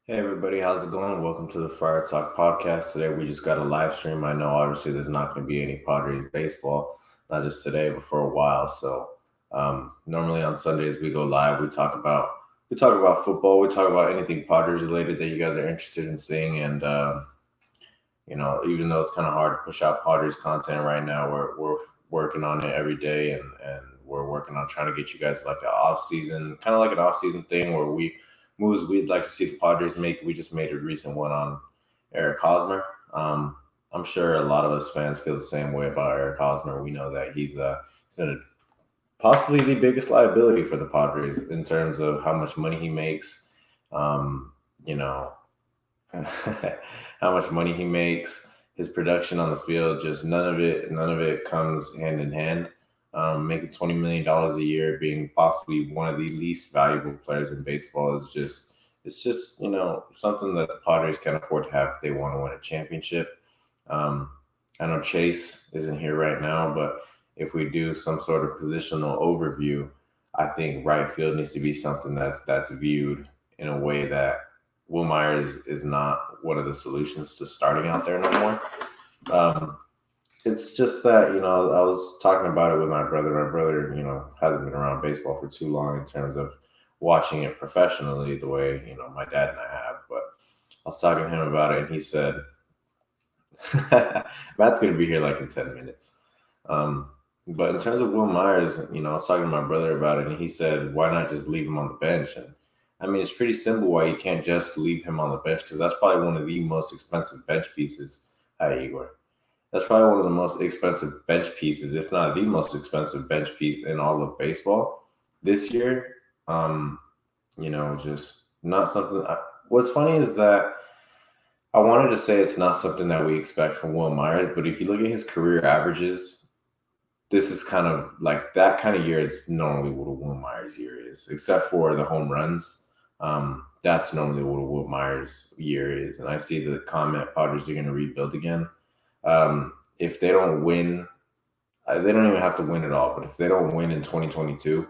Hey everybody, how's it going? Welcome to the Friar Talk podcast. Today we just got a live stream. I know obviously there's not going to be any Padres baseball, not just today, but for a while. So normally on Sundays we go live. We talk about football. We talk about anything Padres related that you guys are interested in seeing. And even though it's kind of hard to push out Padres content right now, we're working on it every day, and we're working on trying to get you guys like an off season, kind of like an off season thing where we moves we'd like to see the Padres make. We just made a recent one on Eric Hosmer. I'm sure a lot of us fans feel the same way about Eric Hosmer. We know that he's gonna possibly the biggest liability for the Padres in terms of how much money he makes. You know, how much money he makes, his production on the field, just none of it comes hand in hand. Making $20 million a year, being possibly one of the least valuable players in baseball is just something that the Padres can afford to have if they want to win a championship. I know Chase isn't here right now, but if we do some sort of positional overview, I think right field needs to be something that's viewed in a way that Will Myers is not one of the solutions to starting out there no more. Um, it's just that, I was talking about it with my brother. My brother, hasn't been around baseball for too long in terms of watching it professionally the way, my dad and I have. But I was talking to him about it, and he said, Matt's going to be here like in 10 minutes. But in terms of Will Myers, I was talking to my brother about it, and he said, why not just leave him on the bench? And I mean, it's pretty simple why you can't just leave him on the bench, because that's probably one of the most expensive bench pieces. Hi, Igor. That's probably one of the most expensive bench pieces, if not the most expensive bench piece in all of baseball this year. Just not something. What's funny is that I wanted to say it's not something that we expect from Will Myers, but if you look at his career averages, this is kind of like that kind of year is normally what a Will Myers year is, except for the home runs. That's normally what a Will Myers year is. And I see the comment Padres are going to rebuild again. If they don't win, they don't even have to win at all. But if they don't win in 2022,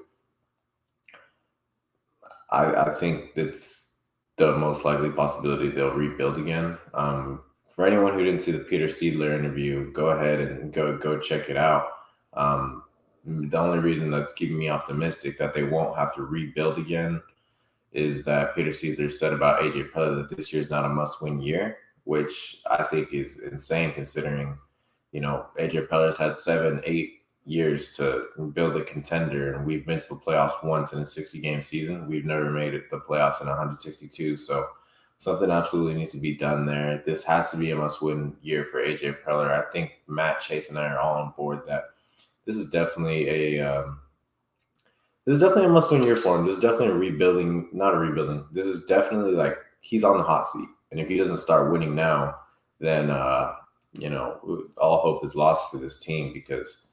I think that's the most likely possibility they'll rebuild again. For anyone who didn't see the Peter Seidler interview, go ahead and go check it out. The only reason that's keeping me optimistic that they won't have to rebuild again is that Peter Seidler said about AJ Preller that this year is not a must-win year, which I think is insane considering, AJ Preller's had 7-8 years to build a contender, and we've been to the playoffs once in a 60-game season. We've never made it the playoffs in 162, so something absolutely needs to be done there. This has to be a must-win year for AJ Preller. I think Matt, Chase, and I are all on board that this is definitely a must-win year for him. This is definitely a rebuilding, not a rebuilding. This is definitely like he's on the hot seat, and if he doesn't start winning now, then all hope is lost for this team, because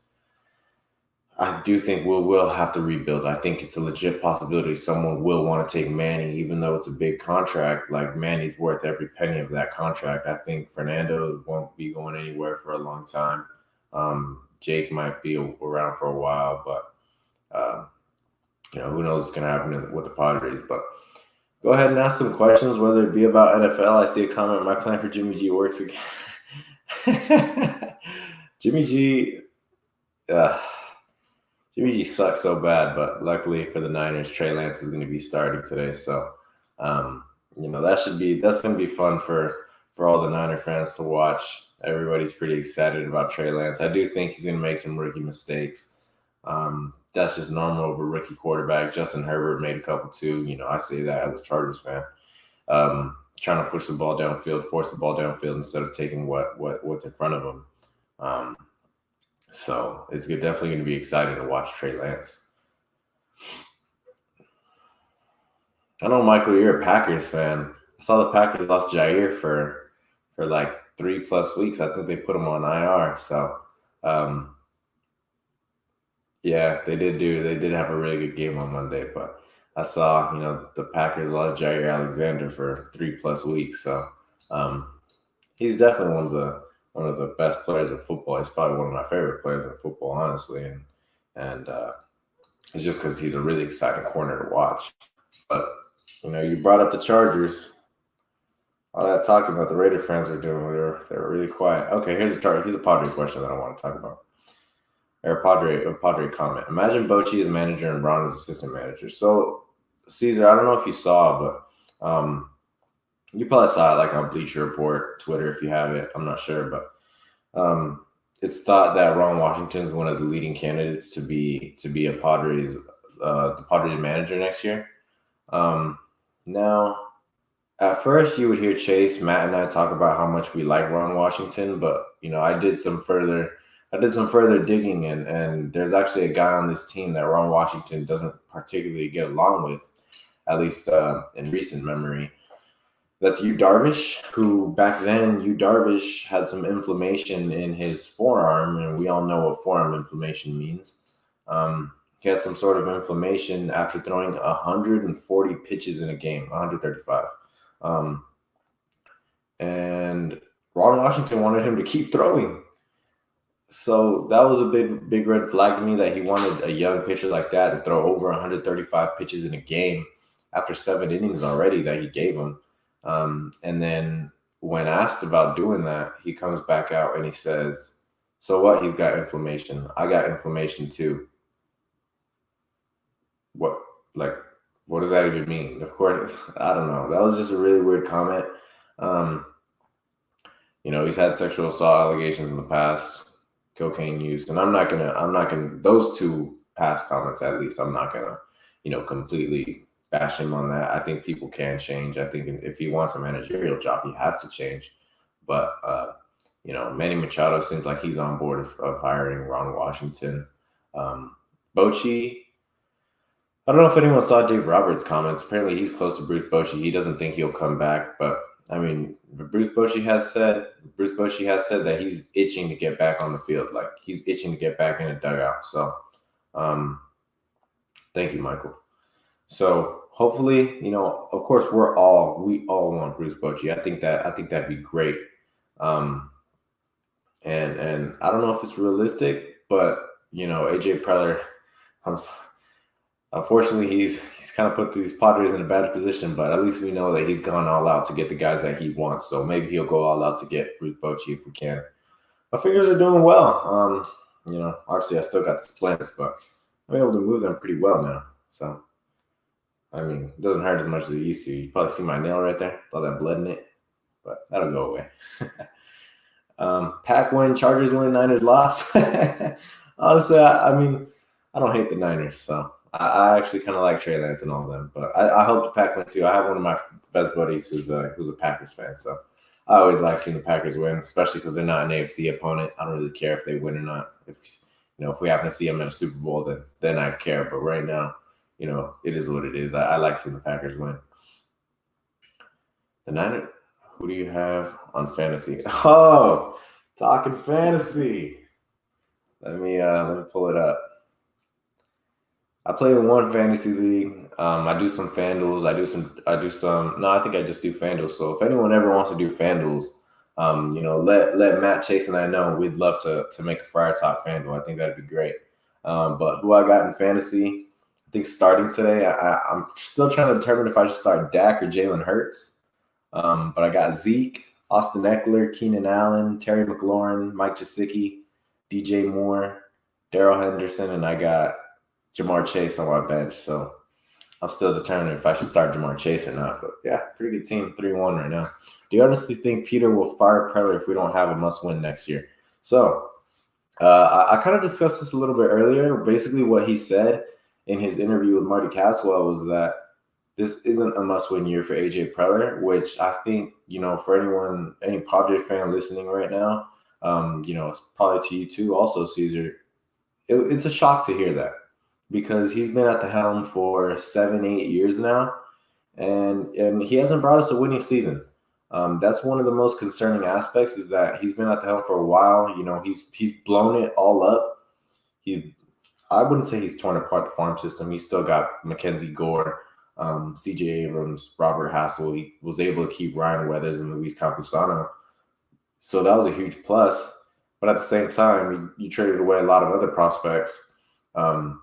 I do think we'll have to rebuild. I think it's a legit possibility someone will want to take Manny, even though it's a big contract. Like, Manny's worth every penny of that contract. I think Fernando won't be going anywhere for a long time. Jake might be around for a while, but who knows what's going to happen with the Padres. But go ahead and ask some questions, whether it be about NFL. I see a comment, my plan for Jimmy G works again. Jimmy G, Jimmy G sucks so bad, but luckily for the Niners, Trey Lance is going to be starting today. So, that's going to be fun for all the Niner fans to watch. Everybody's pretty excited about Trey Lance. I do think he's going to make some rookie mistakes. That's just normal of a rookie quarterback. Justin Herbert made a couple too. I say that as a Chargers fan. Trying to push the ball downfield, force the ball downfield instead of taking what's in front of him. So it's definitely going to be exciting to watch Trey Lance. I know, Michael, you're a Packers fan. I saw the Packers lost Jair for like 3+ weeks. I think they put him on IR. So, yeah, they did have a really good game on Monday. But I saw, the Packers lost Jair Alexander for 3+ weeks. So, he's definitely one of the best players in football. He's probably one of my favorite players in football, honestly. And it's just because he's a really exciting corner to watch. But, you brought up the Chargers. All that talking that the Raider fans are doing, they were really quiet. Okay, here's a Padre question that I want to talk about. Or a Padre comment. Imagine Bochy as manager and Ron as assistant manager. So, Caesar, I don't know if you saw, but you probably saw it like on Bleacher Report, Twitter, if you have it. I'm not sure, but it's thought that Ron Washington is one of the leading candidates to be a Padres the Padres manager next year. Now, at first, you would hear Chase, Matt, and I talk about how much we like Ron Washington, but I did some further digging, and there's actually a guy on this team that Ron Washington doesn't particularly get along with, at least in recent memory. That's Yu Darvish, who back then Yu Darvish had some inflammation in his forearm, and we all know what forearm inflammation means. He had some sort of inflammation after throwing 140 pitches in a game, 135. And Ron Washington wanted him to keep throwing. So that was a big red flag to me that he wanted a young pitcher like that to throw over 135 pitches in a game after 7 innings already that he gave him. And then when asked about doing that, he comes back out and he says, so what? He's got inflammation. I got inflammation too. What does that even mean? Of course, I don't know. That was just a really weird comment. He's had sexual assault allegations in the past, cocaine use, and I'm not gonna those two past comments, at least I'm not gonna, completely bash him on that. I think people can change. I think if he wants a managerial job, he has to change. But Manny Machado seems like he's on board of hiring Ron Washington. Bochy, I don't know if anyone saw Dave Roberts' comments. Apparently, he's close to Bruce Bochy. He doesn't think he'll come back, but I mean, Bruce Bochy has said that he's itching to get back on the field. Like he's itching to get back in a dugout. So, thank you, Michael. So hopefully, of course, we all want Bruce Bochy. I think that'd be great. And I don't know if it's realistic, but AJ Preller, unfortunately, he's kind of put these Padres in a bad position. But at least we know that he's gone all out to get the guys that he wants. So maybe he'll go all out to get Bruce Bochy if we can. My fingers are doing well. Obviously I still got the splints, but I'm able to move them pretty well now. So. I mean, it doesn't hurt as much as it used to. You probably see my nail right there. All that blood in it. But that'll go away. Pack win, Chargers win, Niners loss. Honestly, I mean, I don't hate the Niners. So I actually kind of like Trey Lance and all of them. But I hope the Pack win too. I have one of my best buddies who's a Packers fan. So I always like seeing the Packers win, especially because they're not an AFC opponent. I don't really care if they win or not. If we happen to see them in a Super Bowl, then I care. But right now, it is what it is. I like seeing the Packers win. The Niners, who do you have on fantasy? Oh, talking fantasy. Let me pull it up. I play in one fantasy league. I do some FanDuels. I do some. No, I think I just do FanDuels. So if anyone ever wants to do FanDuels, let Matt, Chase, and I know. We'd love to make a Friar Talk FanDuel. I think that'd be great. But who I got in fantasy? I think starting today, I'm still trying to determine if I should start Dak or Jalen Hurts. But I got Zeke, Austin Eckler, Keenan Allen, Terry McLaurin, Mike Gesicki, DJ Moore, Darrell Henderson, and I got Jamar Chase on my bench. So I'm still determining if I should start Jamar Chase or not. But yeah, pretty good team, 3-1 right now. Do you honestly think Peter will fire Preller if we don't have a must-win next year? So I kind of discussed this a little bit earlier. Basically what he said in his interview with Marty Caswell was that this isn't a must-win year for AJ Preller, which I think, for any Padre fan listening right now, it's probably to you too also, Caesar. It's a shock to hear that because he's been at the helm for 7-8 years now, and he hasn't brought us a winning season. That's one of the most concerning aspects is that he's been at the helm for a while. He's blown it all up. I wouldn't say he's torn apart the farm system. He's still got Mackenzie Gore, C.J. Abrams, Robert Hassel. He was able to keep Ryan Weathers and Luis Campusano. So that was a huge plus. But at the same time, you traded away a lot of other prospects, and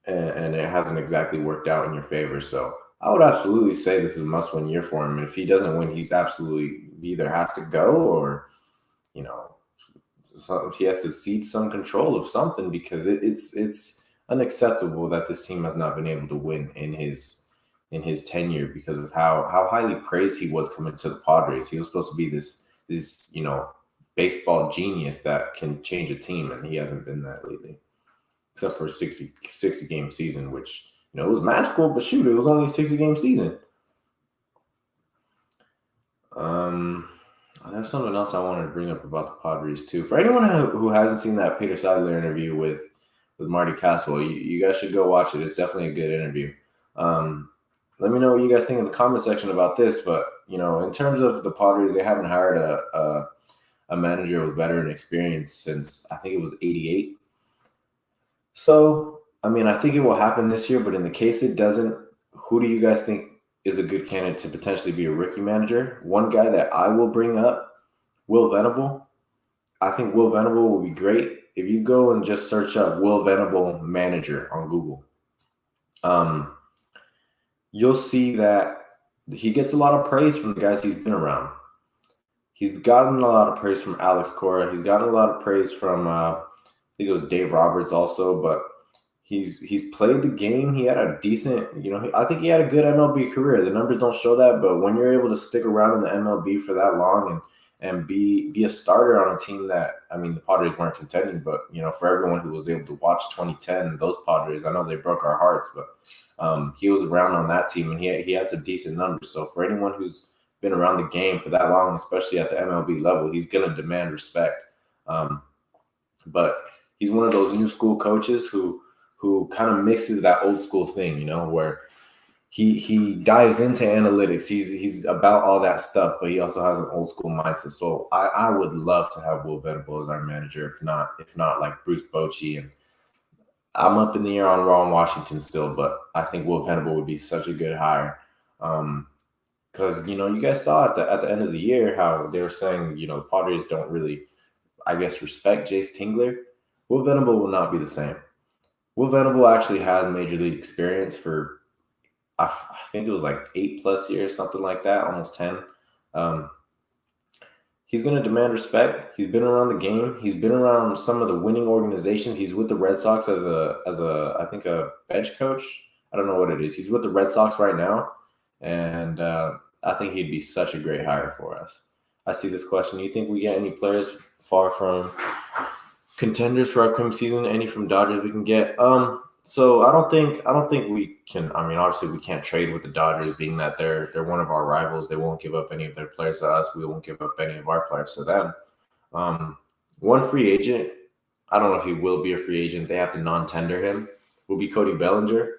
it hasn't exactly worked out in your favor. So I would absolutely say this is a must-win year for him. And if he doesn't win, he's absolutely either has to go or, you know, he has to cede some control of something because it's unacceptable that this team has not been able to win in his tenure because of how highly praised he was coming to the Padres. He was supposed to be this baseball genius that can change a team, and he hasn't been that lately, except for a 60 game season, which it was magical, but shoot, it was only a 60-game season. There's something else I wanted to bring up about the Padres too. For anyone who hasn't seen that Peter Seidler interview with Marty Caswell, you guys should go watch it. It's definitely a good interview. Let me know what you guys think in the comment section about this. But in terms of the Padres, they haven't hired a manager with veteran experience since I think it was '88. So I think it will happen this year. But in the case it doesn't, who do you guys think is a good candidate to potentially be a rookie manager? One guy that I will bring up, Will Venable. I think Will Venable will be great. If you go and just search up Will Venable manager on Google, you'll see that he gets a lot of praise from the guys he's been around. He's gotten a lot of praise from Alex Cora. He's gotten a lot of praise from, I think it was Dave Roberts also, but he's played the game. He had a decent, I think he had a good MLB career. The numbers don't show that, but when you're able to stick around in the MLB for that long and be a starter on a team that, the Padres weren't contending, but, for everyone who was able to watch 2010, those Padres, I know they broke our hearts, but he was around on that team and he had some decent numbers. So for anyone who's been around the game for that long, especially at the MLB level, he's going to demand respect. But he's one of those new school coaches who kind of mixes that old school thing, where he dives into analytics. He's about all that stuff, but he also has an old school mindset. So I would love to have Will Venable as our manager, if not like Bruce Bochy. And I'm up in the air on Ron Washington still, but I think Will Venable would be such a good hire. Because you guys saw at the end of the year how they were saying the Padres don't really, I guess, respect Jace Tingler. Will Venable will not be the same. Will Venable actually has major league experience for, I think it was like 8+ years, something like that, almost 10. He's going to demand respect. He's been around the game. He's been around some of the winning organizations. He's with the Red Sox as I think a bench coach. I don't know what it is. He's with the Red Sox right now, and I think he'd be such a great hire for us. I see this question. Do you think we get any players far from contenders for upcoming season? Any from Dodgers we can get? So I don't think we can. Obviously we can't trade with the Dodgers, being that they're one of our rivals. They won't give up any of their players to us. We won't give up any of our players to them. One free agent, I don't know if he will be a free agent. They have to non-tender him. Will be Cody Bellinger.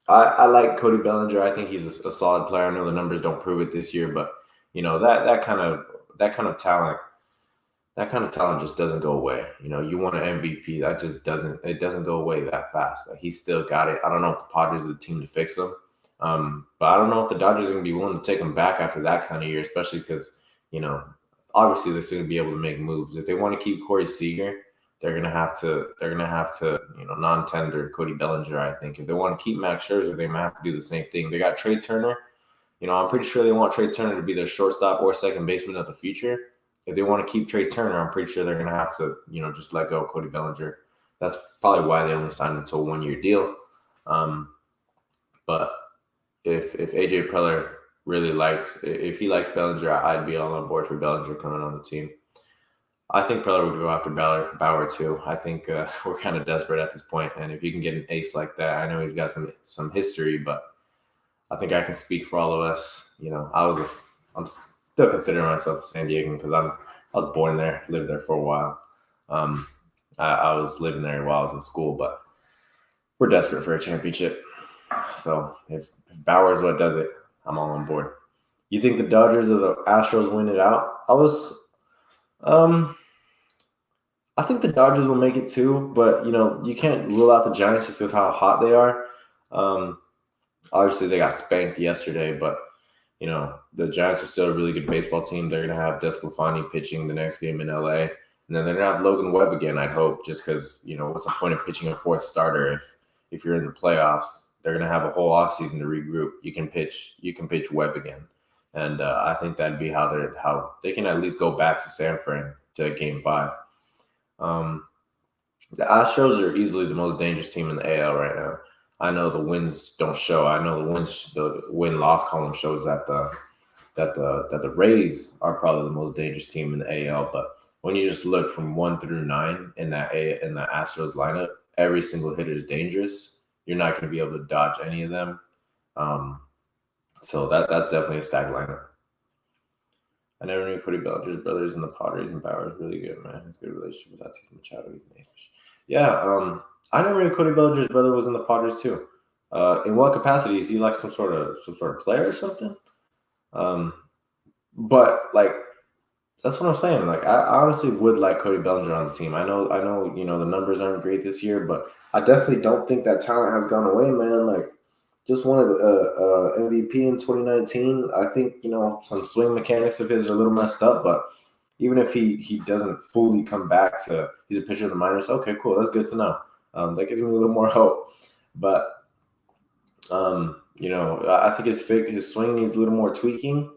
I like Cody Bellinger. I think he's a solid player. I know the numbers don't prove it this year, but that kind of talent. That kind of talent just doesn't go away. You want an MVP, that just doesn't go away that fast. He's still got it. I don't know if the Padres are the team to fix him. But I don't know if the Dodgers are going to be willing to take him back after that kind of year, especially because, obviously they're going to be able to make moves. If they want to keep Corey Seager, they're going to have to non-tender Cody Bellinger, I think. If they want to keep Max Scherzer, they might have to do the same thing. They got Trey Turner. I'm pretty sure they want Trey Turner to be their shortstop or second baseman of the future. If they want to keep Trey Turner, I'm pretty sure they're going to have to, just let go of Cody Bellinger. That's probably why they only signed him to a 1-year deal. But if AJ Preller really if he likes Bellinger, I'd be all on board for Bellinger coming on the team. I think Preller would go after Bauer too. I think we're kind of desperate at this point, and if you can get an ace like that, I know he's got some history, but I think I can speak for all of us. I'm still considering myself a San Diegan because I was born there, lived there for a while. I was living there while I was in school, but we're desperate for a championship. So if Bauer is what does it, I'm all on board. You think the Dodgers or the Astros win it out? I think the Dodgers will make it too, but you can't rule out the Giants just with how hot they are. Obviously they got spanked yesterday, but the Giants are still a really good baseball team. They're going to have Desclafani pitching the next game in LA. And then they're going to have Logan Webb again, I'd hope, just because, what's the point of pitching a fourth starter if you're in the playoffs? they're going to have a whole offseason to regroup. You can pitch Webb again. And I think that'd be how they can at least go back to San Fran to Game 5. The Astros are easily the most dangerous team in the AL right now. I know the wins don't show. I know the win-loss column shows that the Rays are probably the most dangerous team in the AL. But when you just look from 1 through 9 in the Astros lineup, every single hitter is dangerous. You're not going to be able to dodge any of them. So that's definitely a stacked lineup. I never knew Cody Bellinger's brothers and the Padres and Bauer is really good, man. Good relationship with Tatis Machado. Yeah, I never knew Cody Bellinger's brother was in the Padres too. In what capacity? Is he like some sort of player or something? But like that's what I'm saying. Like I honestly would like Cody Bellinger on the team. I know, the numbers aren't great this year, but I definitely don't think that talent has gone away, man. Like just won a MVP in 2019. I think, some swing mechanics of his are a little messed up, but even if he doesn't fully come back to he's a pitcher in the minors, okay, cool. That's good to know. That gives me a little more hope. But I think his swing needs a little more tweaking.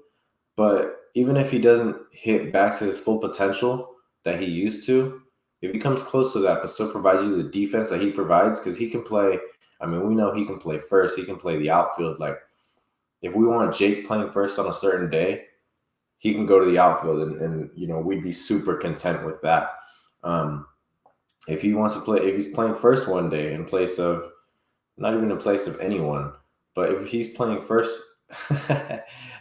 But even if he doesn't hit back to his full potential that he used to, if he comes close to that, but still provides you the defense that he provides, because he can play. I mean, we know he can play first. He can play the outfield. Like, if we want Jake playing first on a certain day, he can go to the outfield, and we'd be super content with that. If he wants to play, if he's playing first one day in place of, not even in place of anyone, but if he's playing first,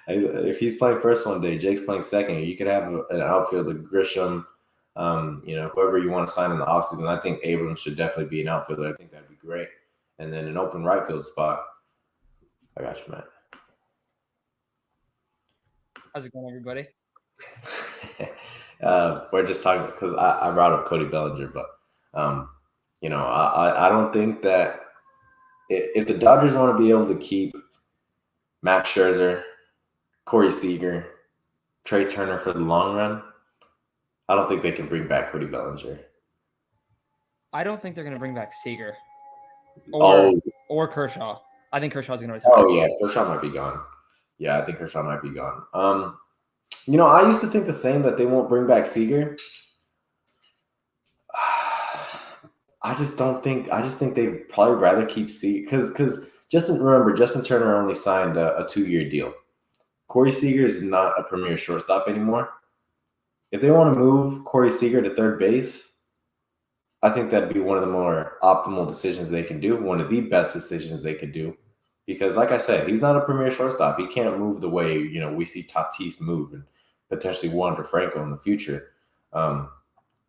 if he's playing first one day, Jake's playing second, you could have an outfield of Grisham, whoever you want to sign in the offseason. I think Abrams should definitely be an outfielder. I think that'd be great. And then an open right field spot. I got you, Matt. How's it going, everybody? We're just talking because I brought up Cody Bellinger, but I don't think that if the Dodgers want to be able to keep Max Scherzer, Corey Seager, Trey Turner for the long run, I don't think they can bring back Cody Bellinger. I don't think they're going to bring back Seager or Kershaw. I think Kershaw's going to retire. Oh, yeah, Kershaw might be gone. Yeah, I think Kershaw might be gone. I used to think the same, that they won't bring back Seager. I just think they'd probably rather keep Seager because Justin Turner only signed a 2-year deal. Corey Seager is not a premier shortstop anymore. If they want to move Corey Seager to third base, I think that'd be one of the more optimal decisions they can do, one of the best decisions they could do. Because like I said, he's not a premier shortstop. He can't move the way, we see Tatis move and potentially Wander Franco in the future.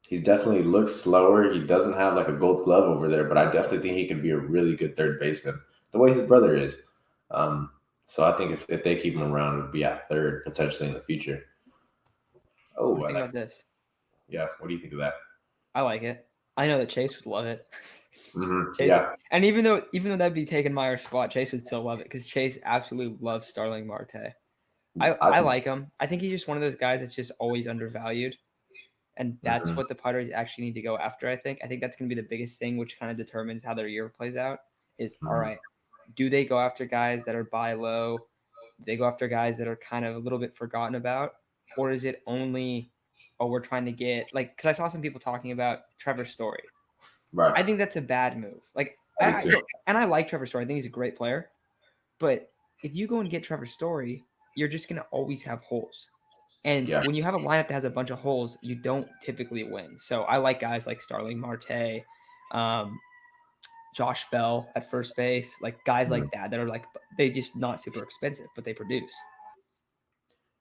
He's definitely looks slower. He doesn't have like a gold glove over there, but I definitely think he could be a really good third baseman, the way his brother is. So I think if they keep him around, it would be at third potentially in the future. Oh, what do you think about this? Yeah, what do you think of that? I like it. I know that Chase would love it. Mm-hmm. Chase, yeah. And even though that'd be taking Meyer's spot, Chase would still love it because Chase absolutely loves Starling Marte. I like him. I think he's just one of those guys that's just always undervalued. And that's what the Padres actually need to go after, I think. I think that's going to be the biggest thing, which kind of determines how their year plays out, is, all right, do they go after guys that are buy low? Do they go after guys that are kind of a little bit forgotten about? Or is it only, we're trying to get, like, because I saw some people talking about Trevor Story. Right. I think that's a bad move. Like, I like Trevor Story. I think he's a great player. But if you go and get Trevor Story, you're just going to always have holes. And when you have a lineup that has a bunch of holes, you don't typically win. So I like guys like Starling Marte, Josh Bell at first base, like guys like that are like, they just not super expensive, but they produce.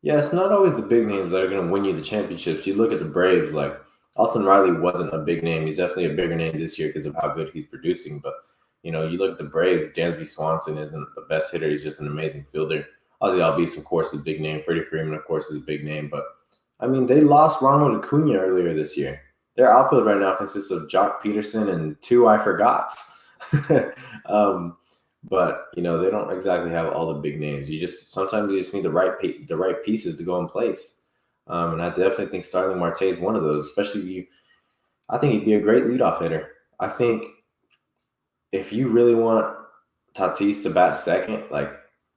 Yeah, it's not always the big names that are going to win you the championships. You look at the Braves, like Austin Riley wasn't a big name. He's definitely a bigger name this year because of how good he's producing. But, you look at the Braves, Dansby Swanson isn't the best hitter. He's just an amazing fielder. Ozzie Albies, of course, is a big name. Freddie Freeman, of course, is a big name. But, I mean, they lost Ronald Acuna earlier this year. Their outfield right now consists of Jock Peterson and 2 I forgots. But, they don't exactly have all the big names. Sometimes you just need the right pieces to go in place. And I definitely think Starling Marte is one of those, especially I think he'd be a great leadoff hitter. I think if you really want Tatis to bat second, like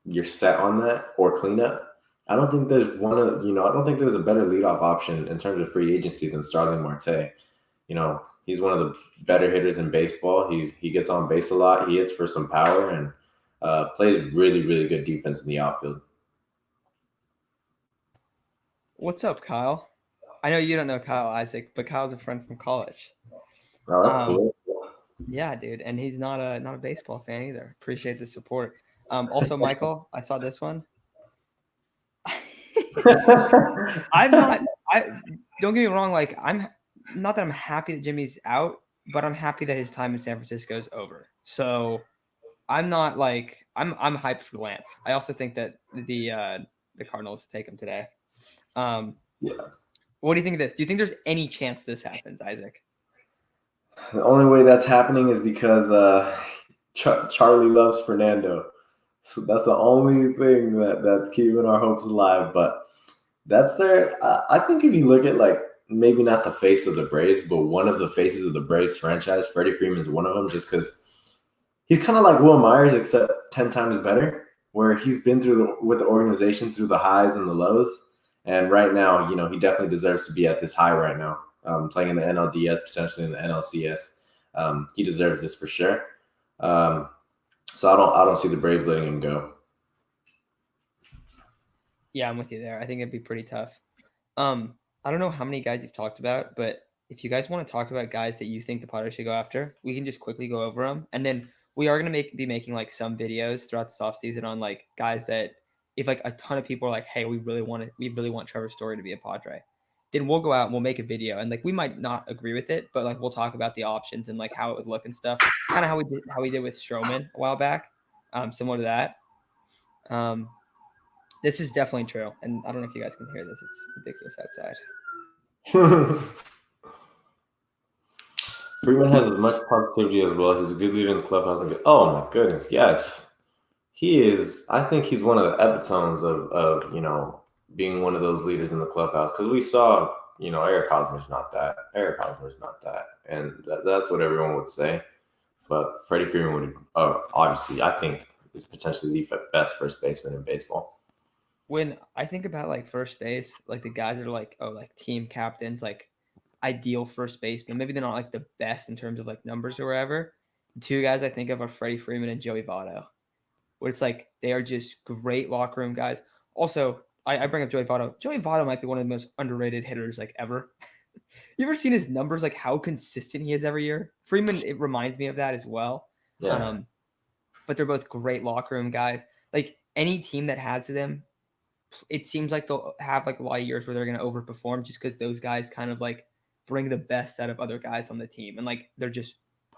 you're set on that or cleanup. I don't think there's I don't think there's a better leadoff option in terms of free agency than Starling Marte. He's one of the better hitters in baseball. He gets on base a lot. He hits for some power and plays really, really good defense in the outfield. What's up, Kyle? I know you don't know Kyle Isaac, but Kyle's a friend from college. Oh, that's cool. Yeah, dude, and he's not a baseball fan either. Appreciate the support. Also, Michael, I saw this one. I'm not. Don't get me wrong. Like, I'm not that I'm happy that Jimmy's out, but I'm happy that his time in San Francisco is over. So I'm not like I'm hyped for Lance. I also think that the Cardinals take him today. Yeah. What do you think of this? Do you think there's any chance this happens, Isaac? The only way that's happening is because Charlie loves Fernando. So that's the only thing that's keeping our hopes alive. But that's there. I think if you look at like maybe not the face of the Braves, but one of the faces of the Braves franchise, Freddie Freeman's one of them, just because he's kind of like Will Myers, except 10 times better, where he's been with the organization through the highs and the lows. And right now, he definitely deserves to be at this high right now, playing in the NLDS, potentially in the NLCS. He deserves this for sure. So I don't see the Braves letting him go. Yeah, I'm with you there. I think it'd be pretty tough. I don't know how many guys you've talked about, but if you guys want to talk about guys that you think the Padres should go after, we can just quickly go over them. And then we are going to be making like some videos throughout this offseason on like guys that if like a ton of people are like, hey, we really want Trevor Story to be a Padre, then we'll go out and we'll make a video. And like we might not agree with it, but like we'll talk about the options and like how it would look and stuff. Kind of how we did with Stroman a while back. Similar to that. This is definitely true. And I don't know if you guys can hear this. It's ridiculous outside. Freeman has as much positivity as well. He's a good leader in the clubhouse. Oh my goodness, yes, he is. I think he's one of the epitomes of being one of those leaders in the clubhouse, because we saw Eric Hosmer's not that. Eric Hosmer's not that, and that's what everyone would say. But Freddie Freeman would obviously, I think, is potentially the best first baseman in baseball. When I think about like first base, like the guys that are like like team captains, like ideal first baseman. Maybe they're not like the best in terms of like numbers or whatever. The two guys I think of are Freddie Freeman and Joey Votto, where it's like they are just great locker room guys. Also, I bring up Joey Votto. Joey Votto might be one of the most underrated hitters like ever. You ever seen his numbers, like how consistent he is every year? Freeman, it reminds me of that as well. Yeah. But they're both great locker room guys. Like any team that has them, it seems like they'll have like a lot of years where they're going to overperform just because those guys kind of like bring the best out of other guys on the team. And like they're just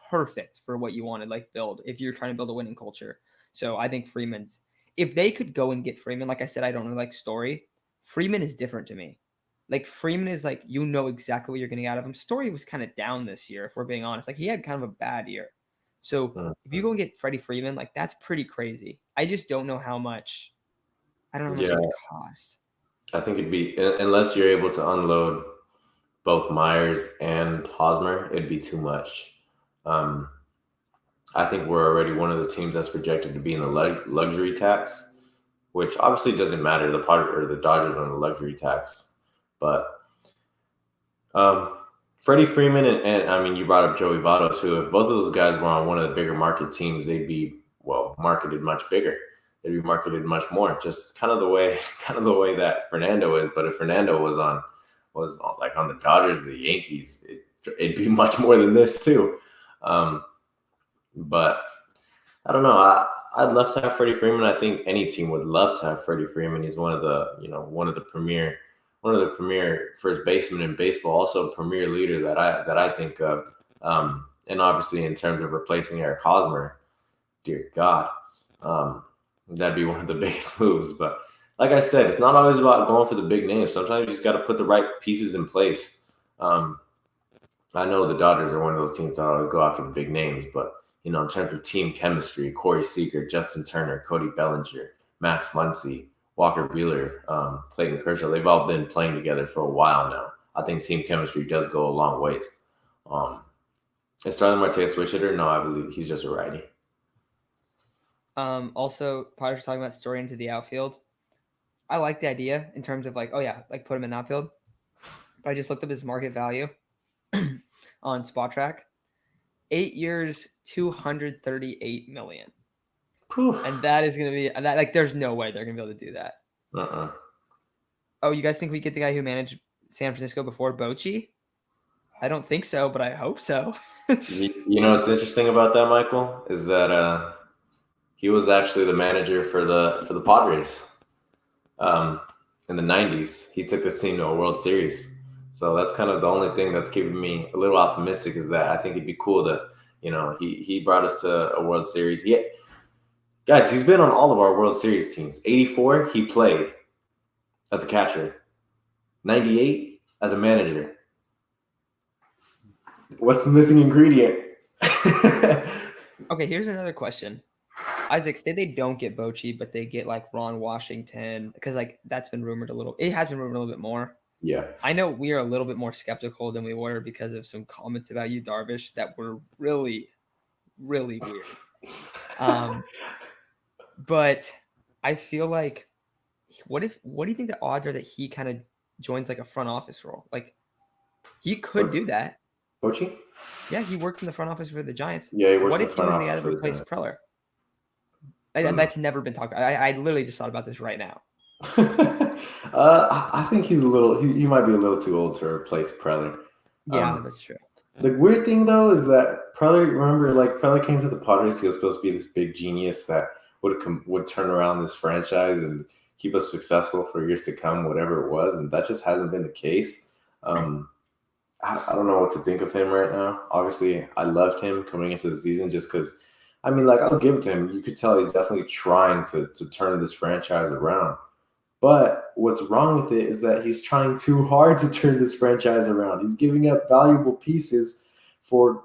perfect for what you want to like build if you're trying to build a winning culture. So I think Freeman's, if they could go and get Freeman, like I said, I don't really like Story. Freeman is different to me. Like Freeman is like, you know exactly what you're getting out of him. Story was kind of down this year, if we're being honest. Like he had kind of a bad year. So if you go and get Freddie Freeman, like that's pretty crazy. I just don't know how much. I don't know how much it would cost. I think it'd be, unless you're able to unload both Myers and Hosmer, it'd be too much. I think we're already one of the teams that's projected to be in the luxury tax, which obviously doesn't matter. The Dodgers are on the luxury tax, but Freddie Freeman and I mean, you brought up Joey Votto too. If both of those guys were on one of the bigger market teams, they'd be marketed much bigger. They'd be marketed much more. Just kind of the way that Fernando is. But if Fernando was on the Dodgers, the Yankees, it'd be much more than this too. But I don't know. I'd love to have Freddie Freeman. I think any team would love to have Freddie Freeman. He's one of the premier first basemen in baseball. Also a premier leader that I think of. And obviously in terms of replacing Eric Hosmer, dear God, that'd be one of the biggest moves. But like I said, it's not always about going for the big names. Sometimes you just got to put the right pieces in place. I know the Dodgers are one of those teams that always go after the big names, but in terms of team chemistry, Corey Seager, Justin Turner, Cody Bellinger, Max Muncy, Walker Buehler, Clayton Kershaw, they've all been playing together for a while now. I think team chemistry does go a long ways. Is Starling Marte a switch hitter? No, I believe he's just a righty. Also, Padres were talking about storing into the outfield. I like the idea in terms of like, oh yeah, like put him in outfield. But I just looked up his market value on Spot Track. 8 years, 238 million. Whew. And that is gonna be that. Like, there's no way they're gonna be able to do that. Oh, you guys think we get the guy who managed San Francisco before Bochy? I don't think so, but I hope so. You know what's interesting about that, Michael, is that he was actually the manager for the Padres in the '90s. He took this team to a World Series, so that's kind of the only thing that's keeping me a little optimistic. Is that I think it'd be cool to, he brought us to a World Series. Yeah, guys, he's been on all of our World Series teams. '84, he played as a catcher. '98 as a manager. What's the missing ingredient? Okay, here's another question. Isaac, say they don't get Bochy, but they get like Ron Washington, because like that's been rumored a little. It has been rumored a little bit more. Yeah. I know we are a little bit more skeptical than we were because of some comments about Yu Darvish that were really, really weird. But I feel like, what do you think the odds are that he kind of joins like a front office role? Like, he could do that. Bochy? Yeah, he worked in the front office for the Giants. Yeah, he works What in the if he front was the office guy that for the replaced Giants. Preller? That's never been talked about. I literally just thought about this right now. I think he's a little. He might be a little too old to replace Preller. Yeah, that's true. The weird thing though is that Preller. Remember, like Preller came to the Padres. He was supposed to be this big genius that would turn around this franchise and keep us successful for years to come, whatever it was, and that just hasn't been the case. I don't know what to think of him right now. Obviously, I loved him coming into the season just because. I mean, like, I'll give it to him. You could tell he's definitely trying to turn this franchise around. But what's wrong with it is that he's trying too hard to turn this franchise around. He's giving up valuable pieces for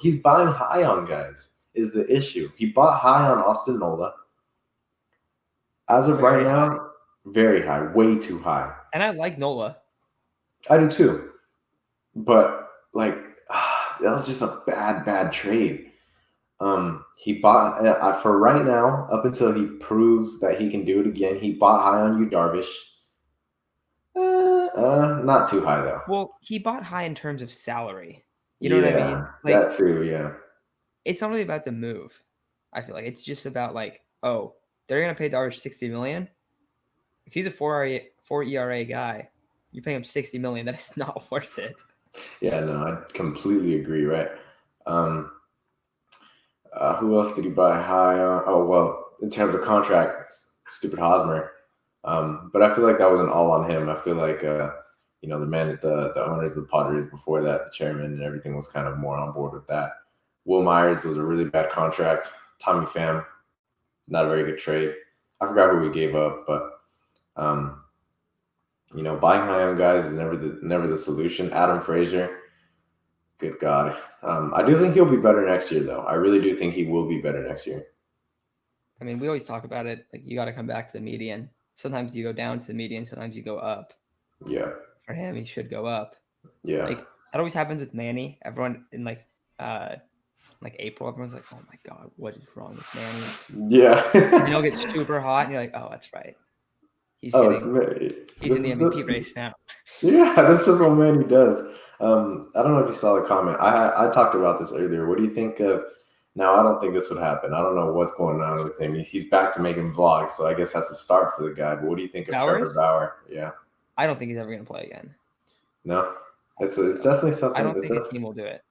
he's buying high on guys is the issue. He bought high on Austin Nola. As of right now, very high, way too high. And I like Nola. I do too. But like that was just a bad trade. He bought for right now, up until he proves that he can do it again. He bought high on Yu Darvish. Not too high though. Well, he bought high in terms of salary. You know what I mean? Like, that too. Yeah. It's not really about the move. I feel like it's just about like, oh, they're gonna pay Darvish $60 million. If he's a 4 ERA guy, you pay him $60 million. That is not worth it. Yeah, no, I completely agree. Right. Who else did he buy high on? Oh, well, in terms of contract, stupid Hosmer. But I feel like that wasn't all on him. I feel like, the owners of the Padres before that, the chairman and everything was kind of more on board with that. Will Myers was a really bad contract. Tommy Pham, not a very good trade. I forgot who we gave up, but, buying high on guys is never the solution. Adam Frazier, good God. I do think he'll be better next year, though. I really do think he will be better next year. I mean, we always talk about it. Like, you got to come back to the median. Sometimes you go down to the median. Sometimes you go up. Yeah. For him, he should go up. Yeah. Like, that always happens with Manny. Everyone in like April, everyone's like, "Oh my God, what is wrong with Manny?" Yeah. And he'll get super hot, and you're like, "Oh, that's right. He's in the MVP race now." Yeah, that's just what Manny does. I don't know if you saw the comment. I talked about this earlier. What do you think of? Now, I don't think this would happen. I don't know what's going on with him. He's back to making vlogs, so I guess that's a start for the guy. But what do you think of Trevor Bauer? Yeah. I don't think he's ever going to play again. No, it's definitely something. I don't think his team will do it.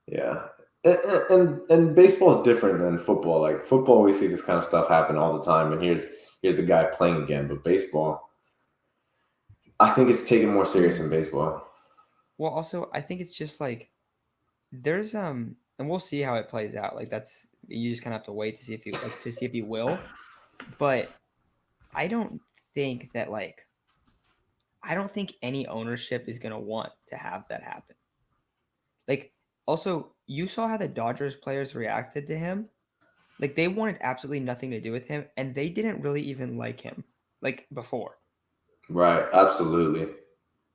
Yeah, and baseball is different than football. Like football, we see this kind of stuff happen all the time, and here's the guy playing again. But baseball, I think it's taken more serious in baseball. Well, also, I think it's just like there's and we'll see how it plays out. Like that's you just kind of have to wait to see if he will. But I don't think any ownership is gonna want to have that happen. Like, also, you saw how the Dodgers players reacted to him. Like, they wanted absolutely nothing to do with him, and they didn't really even like him, like, before. Right, absolutely.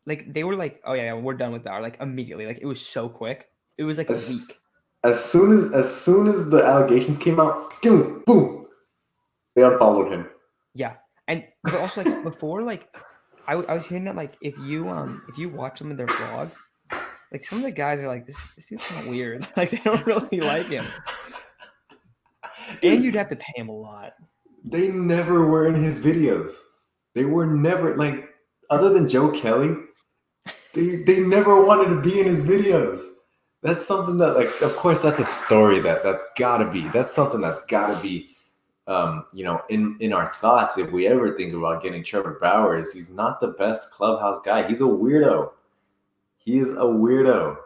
Like, they were like, oh, yeah, we're done with Bauer, like, immediately. Like, it was so quick. It was like a week. As soon as the allegations came out, boom, they unfollowed him. Yeah, but also like before, like I was hearing that like if you watch some of their vlogs, like some of the guys are like this dude's kind of weird. Like they don't really like him, and Dude, you'd have to pay him a lot. they never were in his videos. They were never like, other than Joe Kelly, they never wanted to be in his videos. That's something that, like, of course, that's a story that's gotta be. That's something that's gotta be, in our thoughts. If we ever think about getting Trevor Bauer, is he's not the best clubhouse guy. He's a weirdo. He is a weirdo.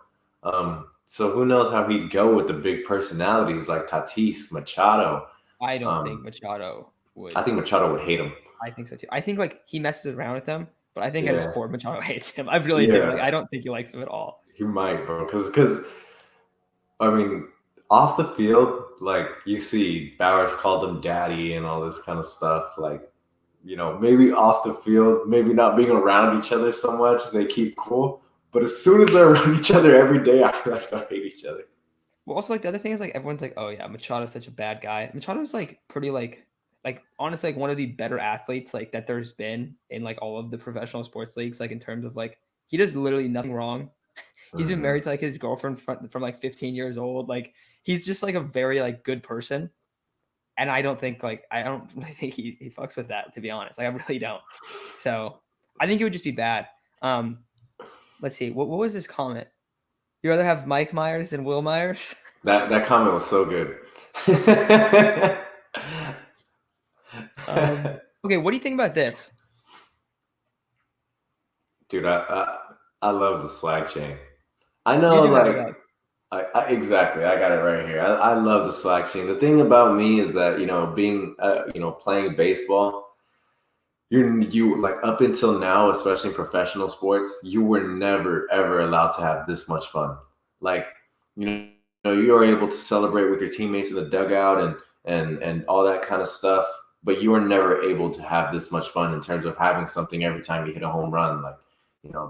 So who knows how he'd go with the big personalities like Tatis, Machado. I don't think Machado I would. think Machado would hate him. I think so too. I think like he messes around with them, but I think at his Yeah, core, Machado hates him. I really do. Like yeah, I don't think he likes him at all. he might, bro. Because I mean, off the field, like you see, Bowers called him daddy and all this kind of stuff. Like, maybe off the field, maybe not being around each other so much, they keep cool. But as soon as they're around each other every day, I feel like they'll hate each other. Well, also like the other thing is like everyone's like, oh yeah, Machado's such a bad guy. Machado's like pretty like honestly like one of the better athletes like that there's been in like all of the professional sports leagues. Like in terms of like he does literally nothing wrong. He's been Mm-hmm. married to like his girlfriend from like 15 years old. Like he's just like a very like good person. And I don't really think he fucks with that, to be honest. Like I really don't. So I think it would just be bad. Let's see. What was this comment? You rather have Mike Myers than Will Myers? That comment was so good. Okay, what do you think about this? Dude, I love the swag chain. I know, You do have it like, up. exactly. I got it right here. I love the swag chain. The thing about me is that, being, playing baseball, you like, up until now, especially in professional sports, you were never ever allowed to have this much fun. Like, you are able to celebrate with your teammates in the dugout and all that kind of stuff, but you are never able to have this much fun in terms of having something every time you hit a home run. Like,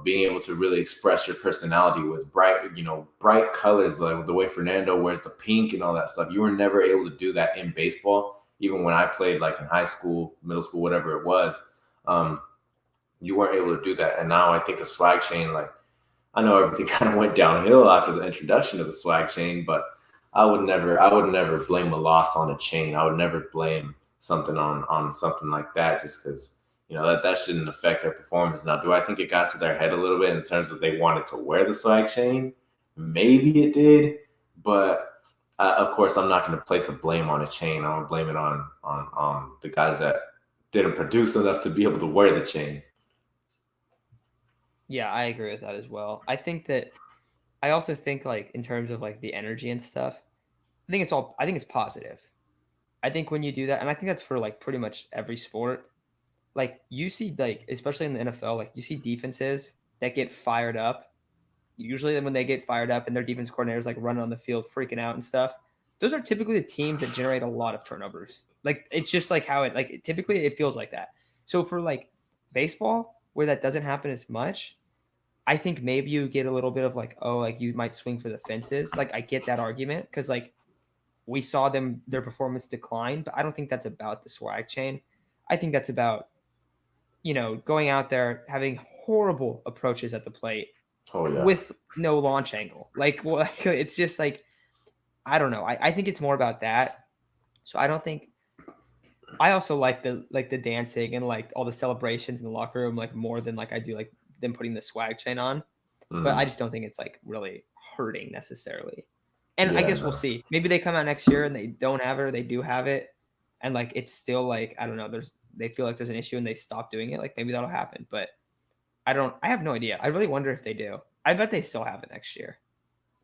being able to really express your personality with bright colors, like the way Fernando wears the pink and all that stuff. You were never able to do that in baseball. Even when I played, like, in high school, middle school, whatever it was, um, you weren't able to do that. And now I think the swag chain, like, I know everything kind of went downhill after the introduction of the swag chain, but I would never blame a loss on a chain. I would never blame something on something like that, just because, that shouldn't affect their performance. Now, do I think it got to their head a little bit in terms of they wanted to wear the swag chain? Maybe it did, but of course, I'm not going to place a blame on a chain. I'm going to blame it on the guys that didn't produce enough to be able to wear the chain. Yeah, I agree with that as well. I also think like in terms of like the energy and stuff, I think it's positive. I think when you do that, and I think that's for like pretty much every sport, like you see like especially in the NFL, like you see defenses that get fired up. Usually when they get fired up and their defense coordinators like running on the field freaking out and stuff, those are typically the teams that generate a lot of turnovers. Like it's just like how typically it feels like that. So for like baseball, where that doesn't happen as much, I think maybe you get a little bit of like, oh, like you might swing for the fences. Like I get that argument because like we saw their performance decline, but I don't think that's about the swag chain. I think that's about, going out there having horrible approaches at the plate Oh yeah. with no launch angle. Like, well, it's just like, I don't know. I think it's more about that. So I don't think I also like the dancing and like all the celebrations in the locker room like more than like I do like them putting the swag chain on. But I Hmm. just don't think it's like really hurting necessarily. And I Yeah. guess we'll No. see. Maybe they come out next year and they don't have it or they do have it. And like it's still like, I don't know, they feel like there's an issue and they stop doing it. Like maybe that'll happen. But I have no idea. I really wonder if they do. I bet they still have it next year.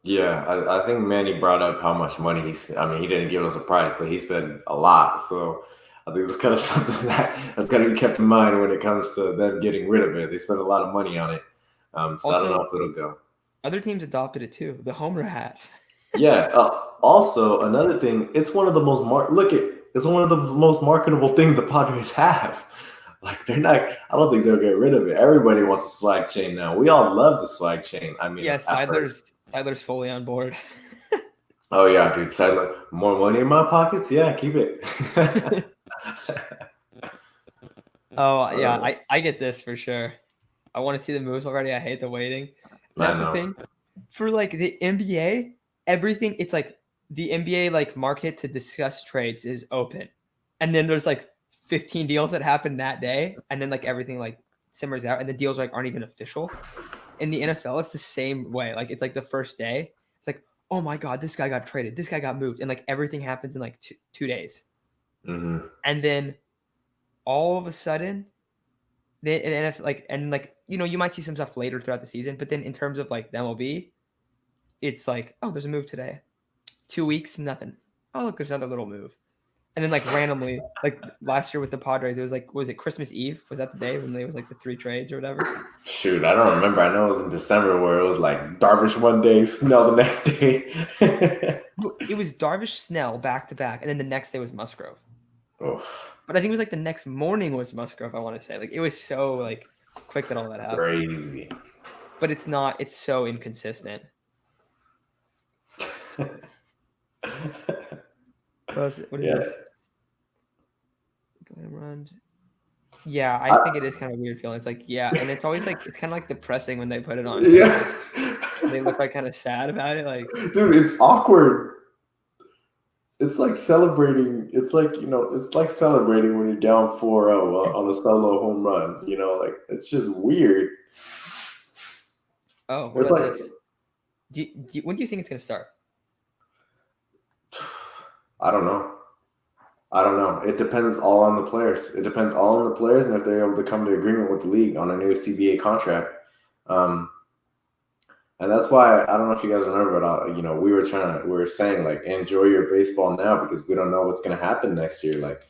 Yeah, I think Manny brought up how much money he spent. I mean, he didn't give us a price, but he said a lot. So I think it's kind of something that's got to be kept in mind when it comes to them getting rid of it. They spent a lot of money on it. So I don't know Also, if it'll go. other teams adopted it too. The homer hat. Yeah. Also, another thing, it's one of the most it's one of the most marketable things the Padres have. Like, they're not. I don't think they'll get rid of it. Everybody wants a swag chain now. We all love the swag chain. I mean, Yeah, at first. Seidler's fully on board. Oh yeah, dude. More money in my pockets. Yeah, keep it. Oh yeah, I get this for sure. I want to see the moves already. I hate the waiting. I That's the know. thing. For like the NBA, everything it's like the NBA like market to discuss trades is open. And then there's like 15 deals that happen that day, and then like everything like simmers out and the deals like aren't even official. In the NFL, it's the same way. Like it's like the first day. It's like, "Oh my god, this guy got traded. This guy got moved." And like everything happens in like 2 days. Mm-hmm. And then all of a sudden, and if like you might see some stuff later throughout the season, but then in terms of like the MLB, it's like, oh, there's a move today. 2 weeks, nothing. Oh, look, there's another little move. And then like randomly, like last year with the Padres, it was like, was it Christmas Eve? Was that the day when there was like the 3 trades or whatever? Shoot, I don't remember. I know it was in December where it was like Darvish one day, Snell the next day. It was Darvish, Snell back to back, and then the next day was Musgrove. Oof, But I think it was like the next morning was Musgrove. I want to say like it was so like quick that all that happened. crazy. But it's not. It's so inconsistent. What is Yeah. this? Going around. Yeah, I think it is kind of weird feeling. It's like, yeah, and it's always like it's kind of like depressing when they put it on. Yeah. They look like kind of sad about it. Like, Dude, it's awkward. It's like celebrating. It's like, it's like celebrating when you're down 4-0 on a solo home run. Like it's just weird. oh, what It's about like, this? When do you think it's gonna start? I don't know. It depends all on the players. It depends all on the players and if they're able to come to agreement with the league on a new CBA contract. And that's why I don't know if you guys remember, but we were saying like enjoy your baseball now because we don't know what's going to happen next year. Like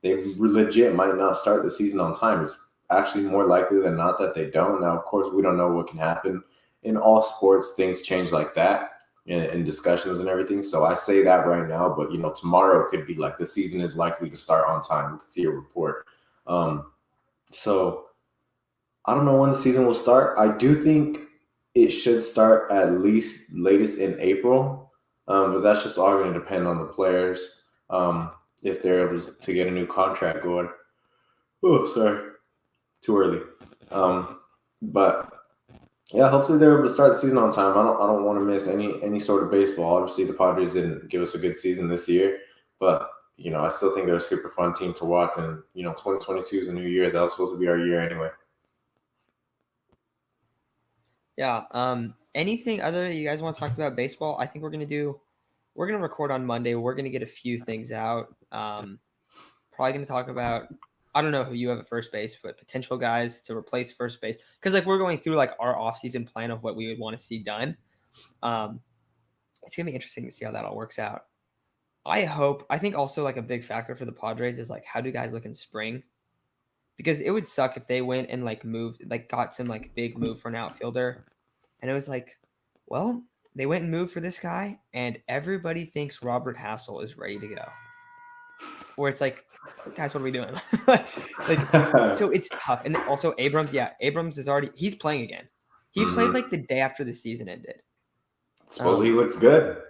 they legit might not start the season on time. It's actually more likely than not that they don't. Now, of course, we don't know what can happen in all sports. Things change like that in discussions and everything. So I say that right now, but tomorrow could be like the season is likely to start on time. We could see a report. So I don't know when the season will start. I do think it should start at least latest in April, but that's just all going to depend on the players if they're able to get a new contract going. Oh, sorry, too early. But yeah, hopefully they're able to start the season on time. I don't want to miss any sort of baseball. Obviously, the Padres didn't give us a good season this year, but I still think they're a super fun team to watch. And 2022 is a new year. That was supposed to be our year anyway. Yeah. Anything other that you guys want to talk about baseball? I think we're gonna record on Monday. We're gonna get a few things out. Probably gonna talk about. I don't know who you have at first base, but potential guys to replace first base because like we're going through like our offseason plan of what we would want to see done. It's gonna be interesting to see how that all works out. I think also like a big factor for the Padres is like how do guys look in spring? Because it would suck if they went and like moved, like got some like big move for an outfielder, and it was like, well, they went and moved for this guy, and everybody thinks Robert Hassel is ready to go. Where it's like, guys, what are we doing? So it's tough. And also Abrams, Abrams he's playing again. He played like the day after the season ended. Suppose he looks good.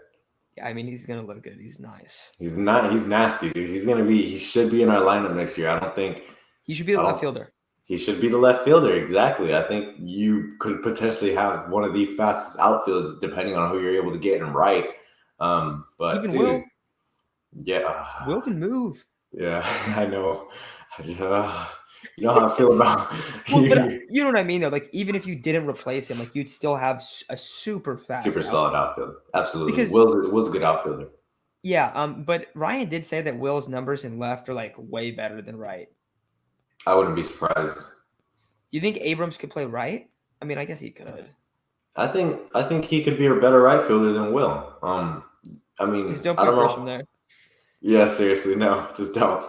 Yeah, I mean he's gonna look good. He's nice. He's not. He's nasty, dude. He should be in our lineup next year. I don't think he should be the left fielder. He should be the left fielder. Exactly. I think you could potentially have one of the fastest outfields depending on who you're able to get him right. But even dude, Will. Yeah. Will can move. Yeah, I know. You know how I feel about. Well, but you know what I mean, though. Like, even if you didn't replace him, like you'd still have a super fast, solid outfield. Absolutely, because Will's a good outfielder. Yeah. But Ryan did say that Will's numbers in left are like way better than right. I wouldn't be surprised. Do you think Abrams could play right? I mean, I guess he could. I think he could be a better right fielder than Will. I mean, just don't I don't push know. him there. Yeah, seriously, no, just don't.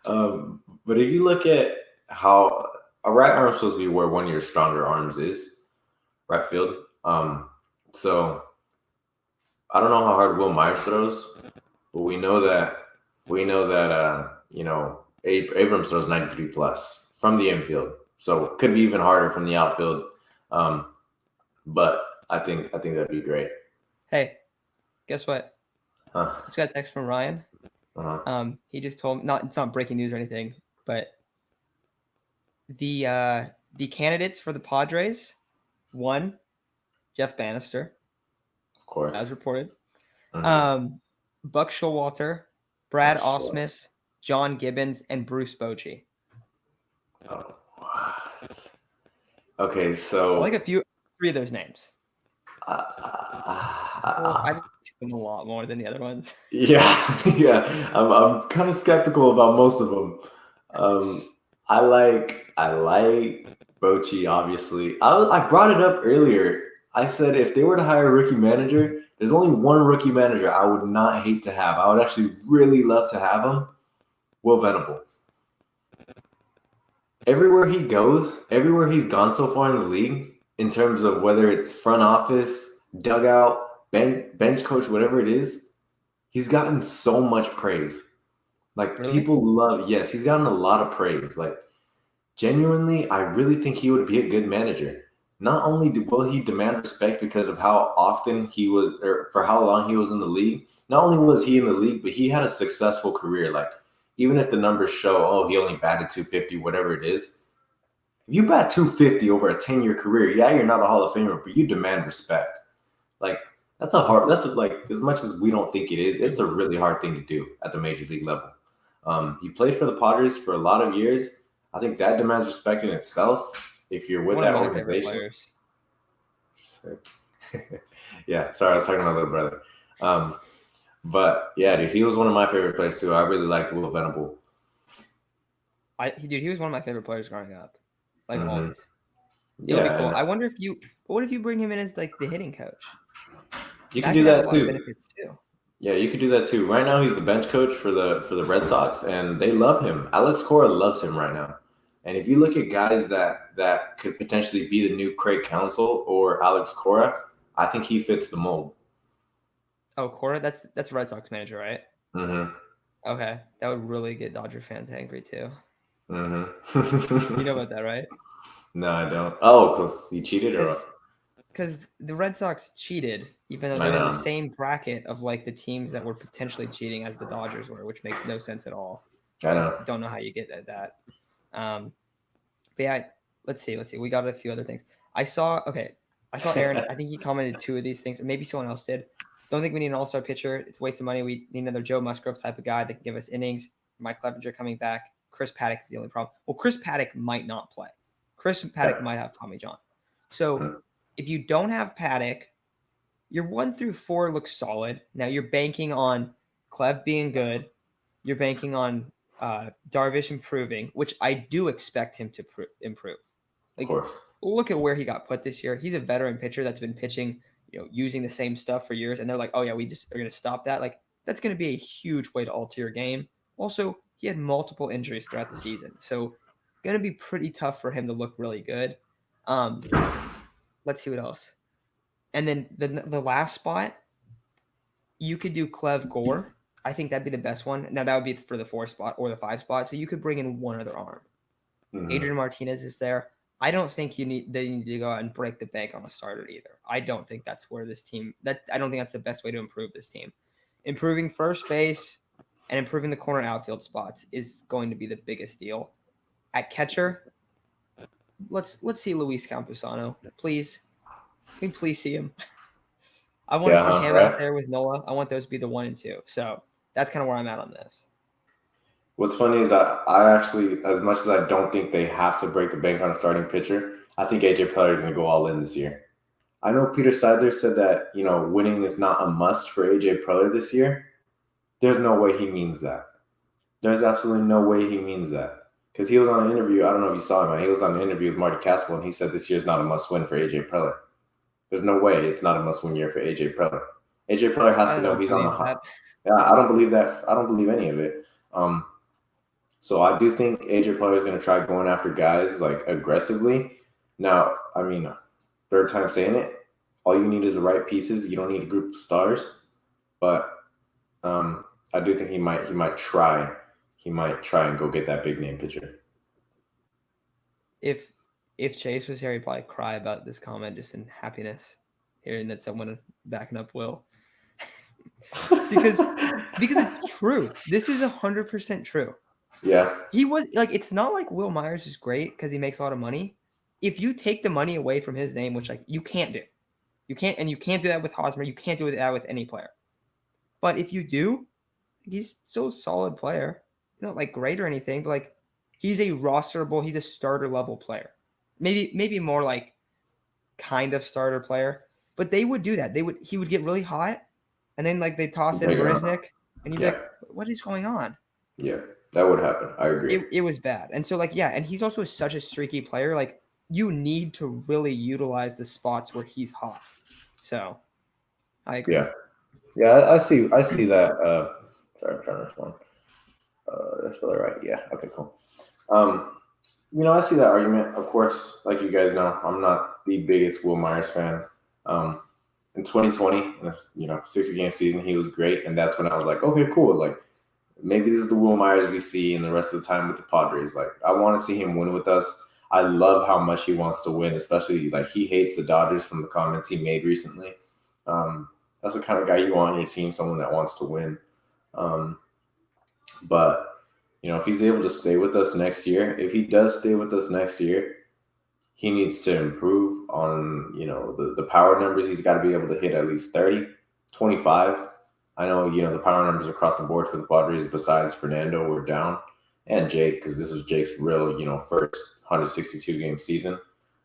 But if you look at how a right arm is supposed to be where one of your stronger arms is, right field. So I don't know how hard Will Myers throws, but we know that Abrams throws 93 plus from the infield, so it could be even harder from the outfield. But I think that'd be great. Hey, guess what? Just got a text from Ryan. Uh-huh. He just told me, it's not breaking news or anything, but the candidates for the Padres, one, Jeff Bannister, Of course. as reported. Mm-hmm. Buck Showalter, Brad Ausmus, John Gibbons, and Bruce Bochy. Oh, what? Okay, so I like three of those names. Well, I like a lot more than the other ones. yeah, yeah. I'm kind of skeptical about most of them. I like Bochy, obviously. I brought it up earlier. I said if they were to hire a rookie manager, there's only one rookie manager I would not hate to have. I would actually really love to have him. Will Venable. Everywhere he goes, everywhere he's gone so far in the league, in terms of whether it's front office, dugout, bench coach, whatever it is, he's gotten so much praise. Like Really? people love, yes, he's gotten a lot of praise. Like genuinely, I really think he would be a good manager. Not only will he demand respect because of how often he was, or for how long he was in the league. Not only was he in the league, but he had a successful career. Like even if the numbers show, oh, he only batted 250, whatever it is. If you bat 250 over a 10-year career, yeah, you're not a Hall of Famer, but you demand respect. Like like as much as we don't think it is, it's a really hard thing to do at the major league level. He played for the Padres for a lot of years. I think that demands respect in itself. If you're with One that of my favorite organization, players. yeah. Sorry, I was talking to my little brother. But yeah, dude, he was one of my favorite players too. I really liked Will Venable. He was one of my favorite players growing up, like Mm-hmm. always. It would be Yeah, cool. and I wonder what if you bring him in as like the hitting coach? you could That do could have a that lot of too. benefits too. Yeah, you could do that too. Right now, he's the bench coach for the Red Sox, and they love him. Alex Cora loves him right now. And if you look at guys that could potentially be the new Craig Counsell or Alex Cora, I think he fits the mold. Oh, Cora, that's Red Sox manager, right? Mm-hmm. Okay, that would really get Dodger fans angry too. Mm-hmm. You know about that, right? No, I don't. Oh, because he cheated or what? Because the Red Sox cheated, even though I they're in the know. same bracket of like the teams that were potentially cheating as the Dodgers were, which makes no sense at all. I I know. don't know how you get at that. But yeah, let's see. We got a few other things. I saw Aaron. I think he commented two of these things, or maybe someone else did. Don't think we need an all-star pitcher. It's a waste of money. We need another Joe Musgrove type of guy that can give us innings. Mike Clevenger coming back. Chris Paddock is the only problem. Well, Chris Paddock might not play. Chris Paddock might have Tommy John. So if you don't have Paddock, your 1 through 4 looks solid. Now you're banking on Clev being good. You're banking on Darvish improving, which I do expect him to improve. Of Like, course. look at where he got put this year. He's a veteran pitcher that's been pitching, using the same stuff for years, and they're like, oh yeah, we just are going to stop that. Like, that's going to be a huge way to alter your game. Also, he had multiple injuries throughout the season, so going to be pretty tough for him to look really good. Let's see what else. And then the last spot, you could do Clev Gore. I think that'd be the best one. Now that would be for the 4 spot or the 5 spot. So you could bring in one other arm. Mm-hmm. Adrian Martinez is there. I don't think they need to go out and break the bank on a starter either. I don't think that's where this team I don't think that's the best way to improve this team. Improving first base and improving the corner outfield spots is going to be the biggest deal. At catcher, let's see Luis Campusano. Please. Can we please see him? I want to see him right? out there with Nola. I want those to be the 1 and 2. So that's kind of where I'm at on this. What's funny is I actually, as much as I don't think they have to break the bank on a starting pitcher, I think AJ Preller is going to go all in this year. I know Peter Seidler said that, winning is not a must for AJ Preller this year. There's no way he means that. There's absolutely no way he means that. Because he was on an interview, I don't know if you saw him, he was on an interview with Marty Caswell, and he said this year's not a must-win for AJ Preller. There's no way it's not a must-win year for AJ Preller. AJ Preller has to know he's on the hot. Yeah, I don't believe that. I don't believe any of it. So I do think AJ Preller is going to try going after guys like aggressively. Now, I mean, third time saying it, all you need is the right pieces. You don't need a group of stars, but I do think he might try. He might try and go get that big name pitcher. If Chase was here, he'd probably cry about this comment just in happiness, hearing that someone backing up Will. because it's true. This is 100% true. Yeah. He was like, it's not like Will Myers is great because he makes a lot of money. If you take the money away from his name, which like you can't do, you can't do that with Hosmer. You can't do that with any player. But if you do, he's still a solid player. Not like great or anything, but like he's a rosterable, he's a starter level player. Maybe more like kind of starter player. But they would do that. He would get really hot, and then like they toss in Marisnik, and you'd be like, what is going on? Yeah, that would happen. I agree. It was bad. And so like, yeah, and he's also such a streaky player. Like you need to really utilize the spots where he's hot. So I agree. Yeah, I see that. Sorry, I'm trying to respond. That's really right. Yeah. Okay, cool. I see that argument. Of course, like you guys know, I'm not the biggest Will Myers fan. In 2020, in a 60-game season, he was great, and that's when I was like, okay, cool. Like maybe this is the Will Myers we see in the rest of the time with the Padres. Like I want to see him win with us. I love how much he wants to win, especially like he hates the Dodgers from the comments he made recently. That's the kind of guy you want on your team, someone that wants to win. But if he's able to stay with us next year, if he does stay with us next year, he needs to improve on, the power numbers. He's got to be able to hit at least 30, 25. I know, the power numbers across the board for the Padres besides Fernando were down, and Jake, because this is Jake's real, first 162-game season.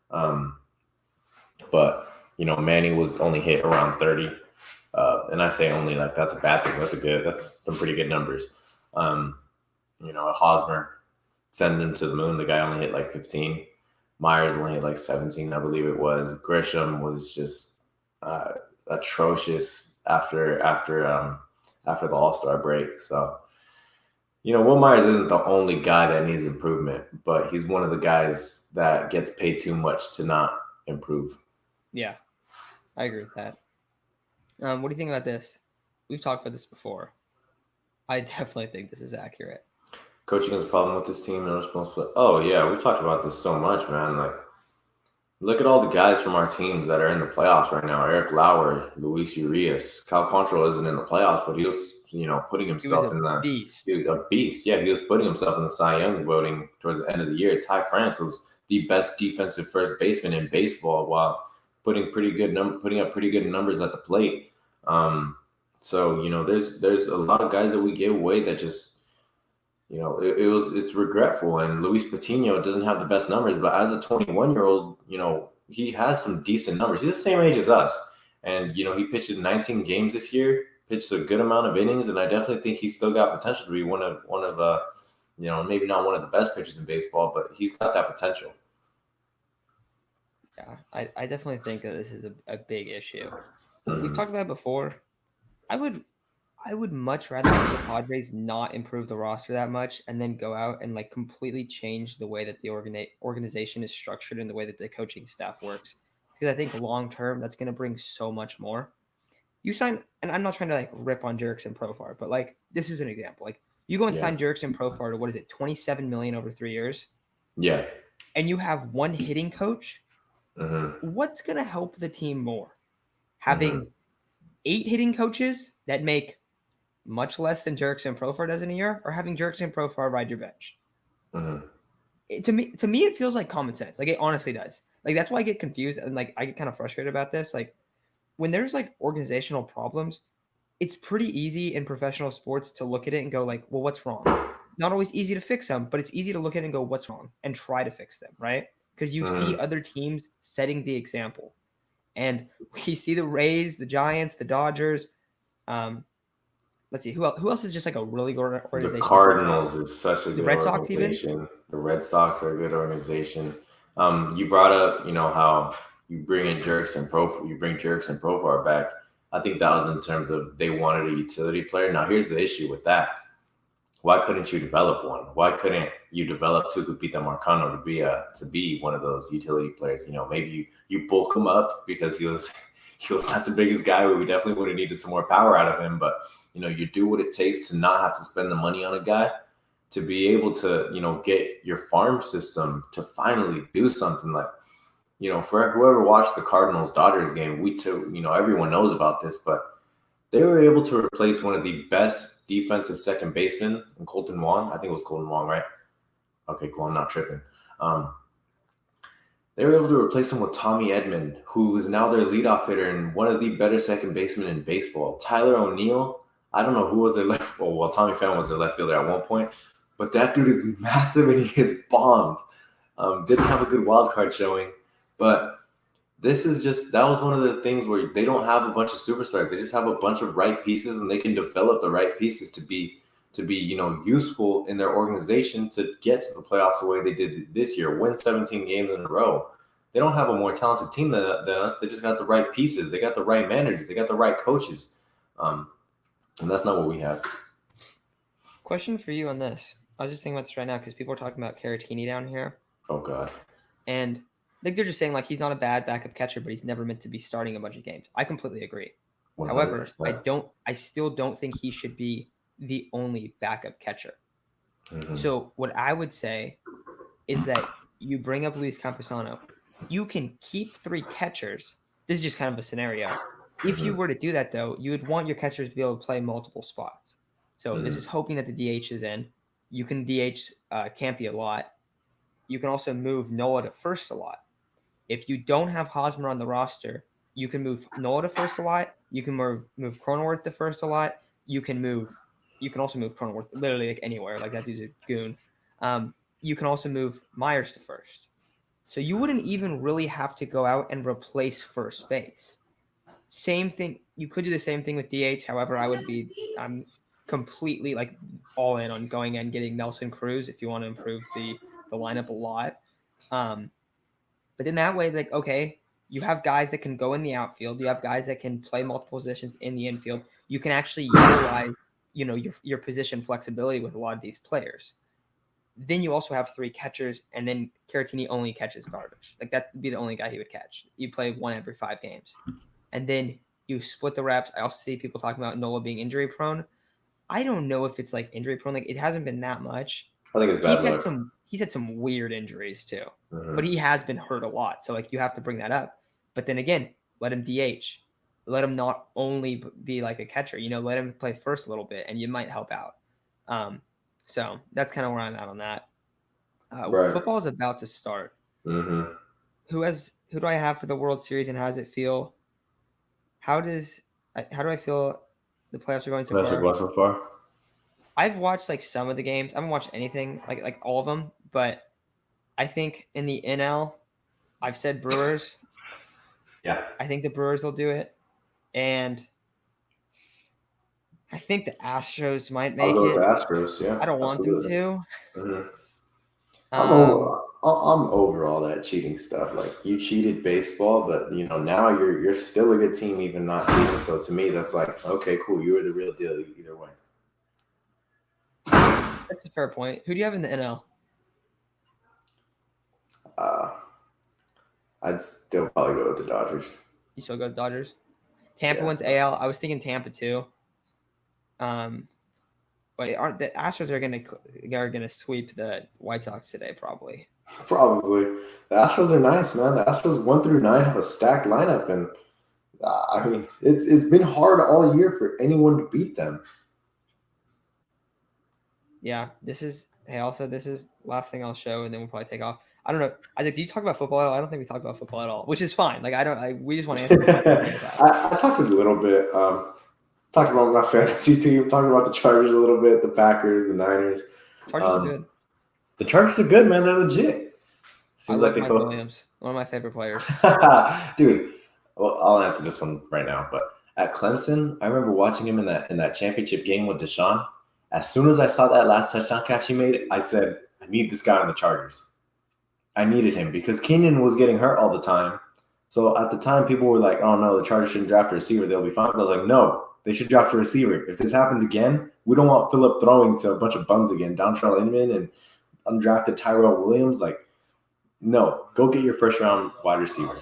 But, Manny was only hit around 30. And I say only, like, that's a bad thing. That's some pretty good numbers. Hosmer, send him to the moon. The guy only hit like 15. Myers only hit like 17, I believe it was. Grisham was just atrocious after the All-Star break. So, Will Myers isn't the only guy that needs improvement, but he's one of the guys that gets paid too much to not improve. Yeah, I agree with that. What do you think about this? We've talked about this before. I definitely think this is accurate. Coaching is a problem with this team. Oh yeah, we've talked about this so much, man. Like, look at all the guys from our teams that are in the playoffs right now. Eric Lauer, Luis Urias, Cal Quantrill isn't in the playoffs, but he was, putting himself in the beast. He was a beast. Yeah, he was putting himself in the Cy Young voting towards the end of the year. Ty France was the best defensive first baseman in baseball while putting up pretty good numbers at the plate. So there's a lot of guys that we give away that just it's regretful. And Luis Patino doesn't have the best numbers, but as a 21-year-old, he has some decent numbers. He's the same age as us, and he pitched in 19 games this year, pitched a good amount of innings, and I definitely think he's still got potential to be one of maybe not one of the best pitchers in baseball, but he's got that potential. Yeah, I definitely think that this is a big issue. We've talked about it before. I would much rather see the Padres not improve the roster that much and then go out and like completely change the way that the organization is structured and the way that the coaching staff works. Because I think long term that's going to bring so much more. You sign, and I'm not trying to like rip on Jurickson Profar, but like this is an example. Like you go and sign Jurickson Profar to what is it, $27 million over 3 years? Yeah. And you have one hitting coach. What's going to help the team more? Having 8 hitting coaches that make much less than Jurickson Profar does in a year, or having Jurickson Profar ride your bench? To me, it feels like common sense. Like it honestly does. Like that's why I get confused and like I get kind of frustrated about this. Like when there's like organizational problems, it's pretty easy in professional sports to look at it and go like, well, what's wrong? Not always easy to fix them, but it's easy to look at it and go, what's wrong? And try to fix them, right? Because you see other teams setting the example. And we see the Rays, the Giants, the Dodgers. Let's see, who else is just like a really good organization? The Cardinals is such a good Red Sox organization. even? The Red Sox are a good organization. You brought up, how you bring Jurickson Profar back. I think that was in terms of they wanted a utility player. Now, here's the issue with that. Why couldn't you develop one? Why couldn't you develop Tucupita Marcano to be one of those utility players? Maybe you bulk him up because he was not the biggest guy. We definitely would have needed some more power out of him. But, you do what it takes to not have to spend the money on a guy, to be able to, get your farm system to finally do something. Like, for whoever watched the Cardinals-Dodgers game, everyone knows about this, but they were able to replace one of the best defensive second basemen in Colton Wong. I think it was Colton Wong, right? Okay, cool. I'm not tripping. They were able to replace him with Tommy Edman, who is now their leadoff hitter and one of the better second basemen in baseball. Tyler O'Neill, I don't know who was their left. Well, Tommy Pham was their left fielder at one point, but that dude is massive and he hits bombs. Didn't have a good wild card showing, but this is that was one of the things where they don't have a bunch of superstars. They just have a bunch of right pieces, and they can develop the right pieces to be useful in their organization to get to the playoffs the way they did this year, win 17 games in a row. They don't have a more talented team than us. They just got the right pieces. They got the right managers. They got the right coaches. And that's not what we have. Question for you on this. I was just thinking about this right now because people are talking about Caratini down here. Oh, God. And they're just saying, he's not a bad backup catcher, but he's never meant to be starting a bunch of games. I completely agree. 100%. However, I still don't think he should be the only backup catcher. Mm-hmm. So what I would say is that you bring up Luis Campusano. You can keep 3 catchers. This is just kind of a scenario. If you were to do that, though, you would want your catchers to be able to play multiple spots. So this is hoping that the DH is in. You can DH Campy a lot. You can also move Nola to first a lot. If you don't have Hosmer on the roster, you can move Nola to first a lot. You can move Cronenworth to first a lot. You can also move Cronenworth literally anywhere. That dude's a goon. You can also move Myers to first. So you wouldn't even really have to go out and replace first base. Same thing. You could do the same thing with DH. However, I'm completely all in on going and getting Nelson Cruz if you want to improve the lineup a lot. But in that way, okay, you have guys that can go in the outfield. You have guys that can play multiple positions in the infield. You can actually utilize, your position flexibility with a lot of these players. Then you also have 3 catchers, and then Caratini only catches Darvish. That would be the only guy he would catch. You play 1 every 5 games. And then you split the reps. I also see people talking about Nola being injury prone. I don't know if it's injury prone. It hasn't been that much. I think it's bad. He's had some weird injuries too, but he has been hurt a lot. So you have to bring that up. But then again, let him DH. Let him not only be a catcher. Let him play first a little bit, and you might help out. So that's kind of where I'm at on that. Right. Football is about to start. Mm-hmm. Who do I have for the World Series, and how does it feel? How do I feel the playoffs are going so far? I've watched some of the games. I haven't watched anything like all of them, but I think in the NL, I've said Brewers. Yeah. I think the Brewers will do it, and I think the Astros might make it. I'll go with the Astros, yeah. I don't want them to. Mm-hmm. I'm over all that cheating stuff. You cheated baseball, but now you're still a good team, even not cheating. So to me, that's okay, cool. You were the real deal either way. That's a fair point. Who do you have in the NL? I'd still probably go with the Dodgers. You still go with the Dodgers? Tampa wins AL. I was thinking Tampa too. But the Astros are gonna sweep the White Sox today, probably. Probably. The Astros are nice, man. The Astros 1 through 9 have a stacked lineup, and it's been hard all year for anyone to beat them. Yeah, this is last thing I'll show, and then we'll probably take off. I don't know. Do you talk about football at all? I don't think we talk about football at all, which is fine. We just want to answer. I talked a little bit. Talked about my fantasy team. Talked about the Chargers a little bit, the Packers, the Niners. Chargers are good. The Chargers are good, man. They're legit. Seems like Mike Williams, one of my favorite players. Dude, well, I'll answer this one right now. But at Clemson, I remember watching him in that championship game with Deshaun. As soon as I saw that last touchdown catch he made, I said, I need this guy on the Chargers. I needed him because Keenan was getting hurt all the time. So at the time, people were like, oh, no, the Chargers shouldn't draft a receiver. They'll be fine. But I was like, no, they should draft a receiver. If this happens again, we don't want Phillip throwing to a bunch of bums again. Dontrell Inman and undrafted Tyrell Williams. No, go get your first-round wide receiver.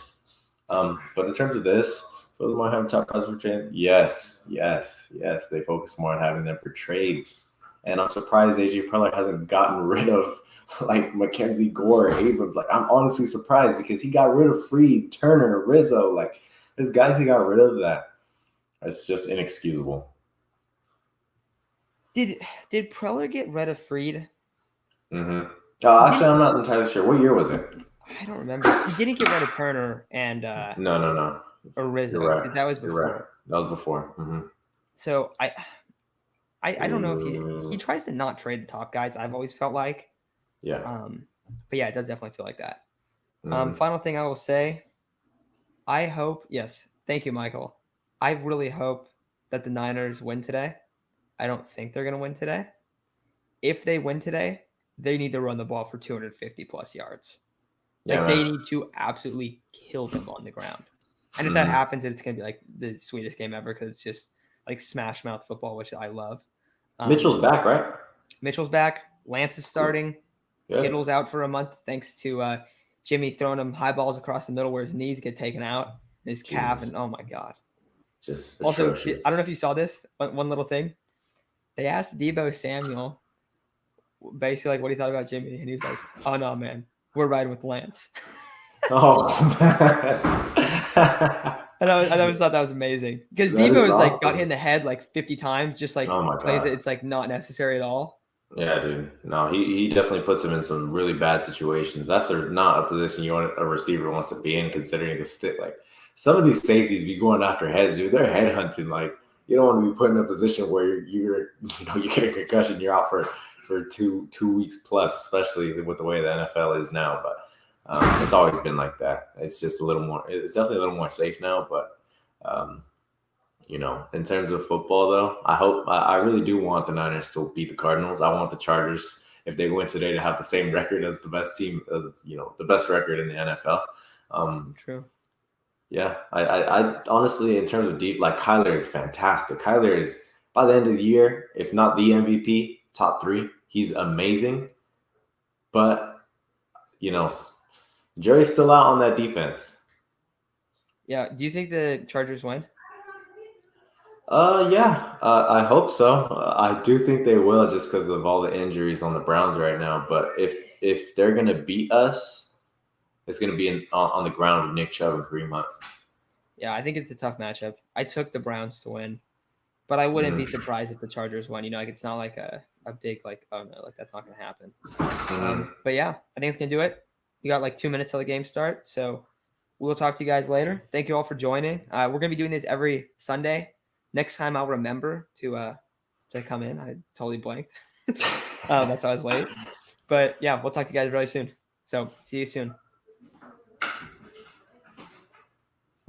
But in terms of this, will Lamar have top guys for trade? Yes. They focus more on having them for trades. And I'm surprised AJ Preller hasn't gotten rid of Mackenzie Gore or Abrams. I'm honestly surprised because he got rid of Freed, Turner, Rizzo. There's guys he got rid of that It's just inexcusable. Did Preller get rid of Freed? Mm-hmm. Actually, I'm not entirely sure. What year was it? I don't remember. He didn't get rid of Turner and No. or Rizzo, You're right. because that was You're before. right. That was before. Mm-hmm. So I don't know if he tries to not trade the top guys. I've always felt like. Yeah. But yeah, it does definitely feel like that. Mm-hmm. Final thing I will say, I hope, yes, thank you, Michael. I really hope that the Niners win today. I don't think they're going to win today. If they win today, they need to run the ball for 250 plus yards. Yeah, They need to absolutely kill them on the ground. And if that happens, it's going to be like the sweetest game ever, because it's just like smash mouth football, which I love. Mitchell's back, right? Mitchell's back. Lance is starting. Good. Kittle's out for a month thanks to Jimmy throwing him high balls across the middle where his knees get taken out, and his calf, and oh my God. Just also, atrocious. I don't know if you saw this, but one little thing. They asked Deebo Samuel basically like what he thought about Jimmy, and he was like, "Oh no, man, we're riding with Lance." Oh man. And I always thought that was amazing, because That Deebo is is like awesome. got hit in the head like 50 times, just like Oh my plays God. it. It's like not necessary at all. Yeah, dude. No, he definitely puts him in some really bad situations. That's not a position you want a receiver wants to be in, considering the stick. Like some of these safeties be going after heads, dude. They're head hunting. Like you don't want to be put in a position where you're you get a concussion, you're out for two weeks plus, especially with the way the NFL is now. But it's always been like that. It's just a little more. It's definitely a little more safe now, but. In terms of football, though, I really do want the Niners to beat the Cardinals. I want the Chargers, if they win today, to have the same record as the best team, as the best record in the NFL. True. Yeah, I honestly, in terms of deep, like Kyler is fantastic. Kyler is by the end of the year, if not the MVP, top 3. He's amazing, but Jerry's still out on that defense. Yeah. Do you think the Chargers win? Yeah, I hope so. I do think they will, just because of all the injuries on the Browns right now. But if they're gonna beat us, it's gonna be on the ground with Nick Chubb and Kareem Hunt. Yeah, I think it's a tough matchup. I took the Browns to win, but I wouldn't be surprised if the Chargers won. Like it's not like a big like, oh no, like that's not gonna happen. But yeah, I think it's gonna do it. You got like 2 minutes till the game start, so we'll talk to you guys later. Thank you all for joining. We're gonna be doing this every Sunday. Next time I'll remember to come in. I totally blanked. That's why I was late. But yeah, we'll talk to you guys really soon. So see you soon.